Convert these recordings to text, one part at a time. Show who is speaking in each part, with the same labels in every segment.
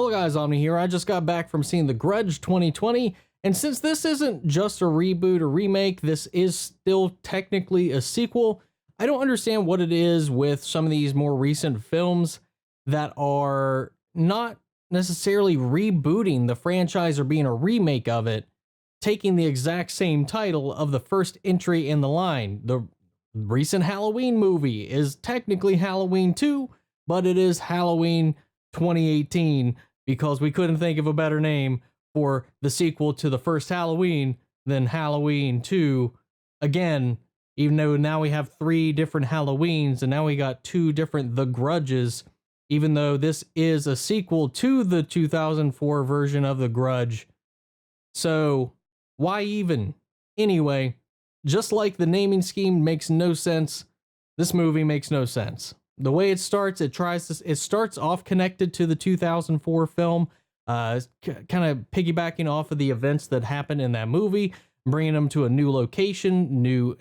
Speaker 1: Hello guys, Omni here. I just got back from seeing the Grudge 2020, and since this isn't just a reboot or remake, this is still technically a sequel. I don't understand what it is with some of these more recent films that are not necessarily rebooting the franchise or being a remake of it, taking the exact same title of the first entry in the line. The recent Halloween movie is technically Halloween 2, but it is Halloween 2018 because we couldn't think of a better name for the sequel to the first Halloween than Halloween 2. Again, even though now we have 3 different Halloweens and now we got 2 different The Grudges, even though this is a sequel to the 2004 version of The Grudge. So, why even? Anyway, just like the naming scheme makes no sense, this movie makes no sense. The way it starts, it starts off connected to the 2004 film, kind of piggybacking off of the events that happened in that movie, bringing them to a new location, new,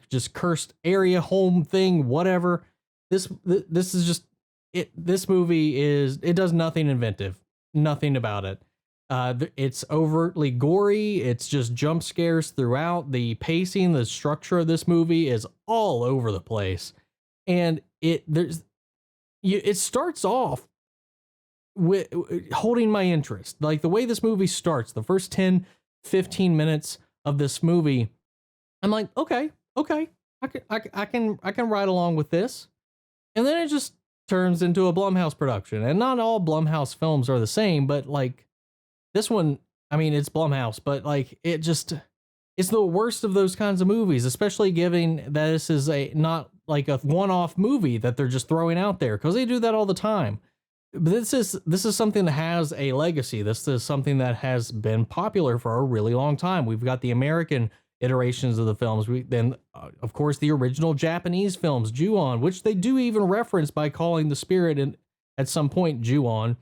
Speaker 1: just cursed area, home thing, whatever. This is just it. This movie it does nothing inventive, nothing about it. It's overtly gory. It's just jump scares throughout. The pacing, the structure of this movie is all over the place, and it starts off with holding my interest. Like the way this movie starts, the first 10, 15 minutes of this movie, I'm like, okay, I can ride along with this, and then it just turns into a Blumhouse production, and not all Blumhouse films are the same, but like this one, I mean, it's Blumhouse, but like it's the worst of those kinds of movies, especially given that this is not like a one-off movie that they're just throwing out there, because they do that all the time. But this is something that has a legacy. This is something that has been popular for a really long time. We've got the American iterations of the films. Then, of course, the original Japanese films, Ju-on, which they do even reference by calling the spirit and at some point Ju-on.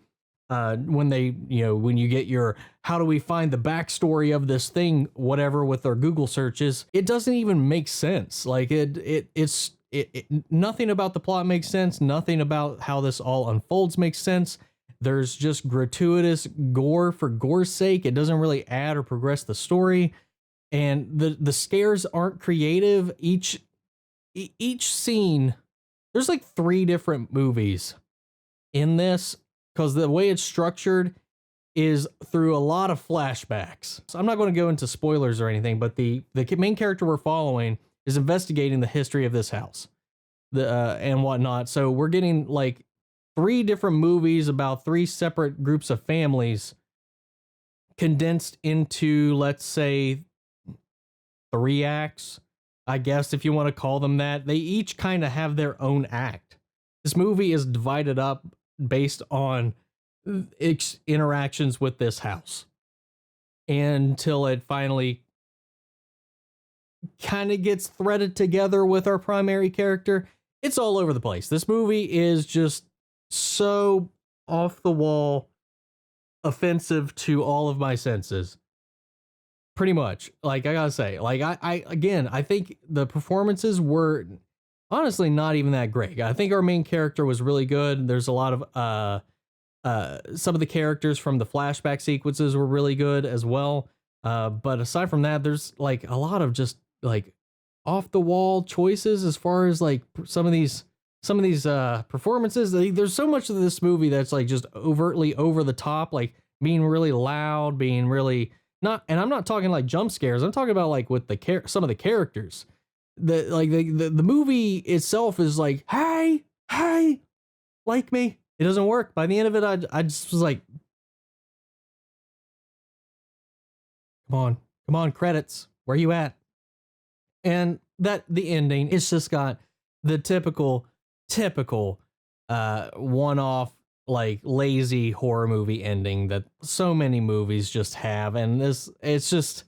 Speaker 1: When when you get your how do we find the backstory of this thing, whatever, with their Google searches, it doesn't even make sense. Like it's nothing about the plot makes sense. Nothing about how this all unfolds makes sense. There's just gratuitous gore for gore's sake. It doesn't really add or progress the story, and the scares aren't creative. Each scene, there's like 3 different movies in this, because the way it's structured is through a lot of flashbacks. So I'm not going to go into spoilers or anything, but the main character we're following is investigating the history of this house, and whatnot. So we're getting like 3 different movies about 3 separate groups of families condensed into, let's say, 3 acts, I guess, if you want to call them that. They each kind of have their own act. This movie is divided up based on interactions with this house until it finally kind of gets threaded together with our primary character. It's all over the place. This movie is just so off the wall, offensive to all of my senses. Pretty much. Like, I gotta say, like, I think the performances were honestly not even that great. I think our main character was really good. There's a lot of some of the characters from the flashback sequences were really good as well. But aside from that, there's like a lot of just like off the wall choices as far as like some of these performances. There's so much of this movie that's like just overtly over the top, like being really loud, being really not. And I'm not talking like jump scares. I'm talking about like with some of the characters. The movie itself is like, hey, like me. It doesn't work. By the end of it, I just was like, come on, credits. Where you at? And that the ending, it's just got the typical one-off like lazy horror movie ending that so many movies just have. And it's just,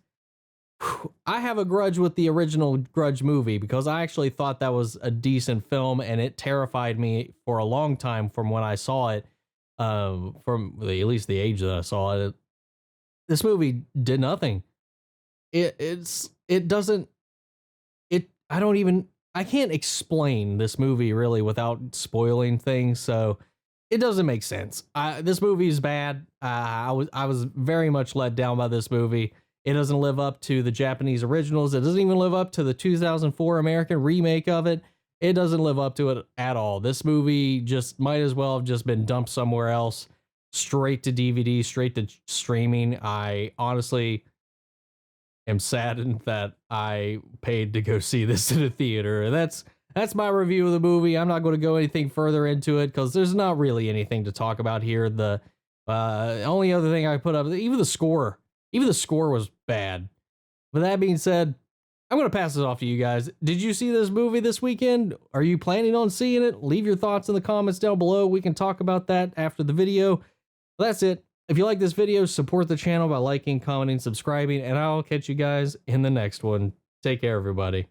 Speaker 1: I have a grudge with the original Grudge movie because I actually thought that was a decent film, and it terrified me for a long time from when I saw it, from at least the age that I saw it. This movie did nothing. I can't explain this movie really without spoiling things, so it doesn't make sense. This movie is bad. I was very much let down by this movie. It doesn't live up to the Japanese originals. It doesn't even live up to the 2004 American remake of it. It doesn't live up to it at all. This movie just might as well have just been dumped somewhere else, straight to DVD, straight to streaming. I honestly am saddened that I paid to go see this in a theater. That's my review of the movie. I'm not going to go anything further into it because there's not really anything to talk about here. The only other thing I put up, even the score was bad. With that being said, I'm going to pass it off to you guys. Did you see this movie this weekend? Are you planning on seeing it? Leave your thoughts in the comments down below. We can talk about that after the video. That's it. If you like this video, support the channel by liking, commenting, subscribing, and I'll catch you guys in the next one. Take care, everybody.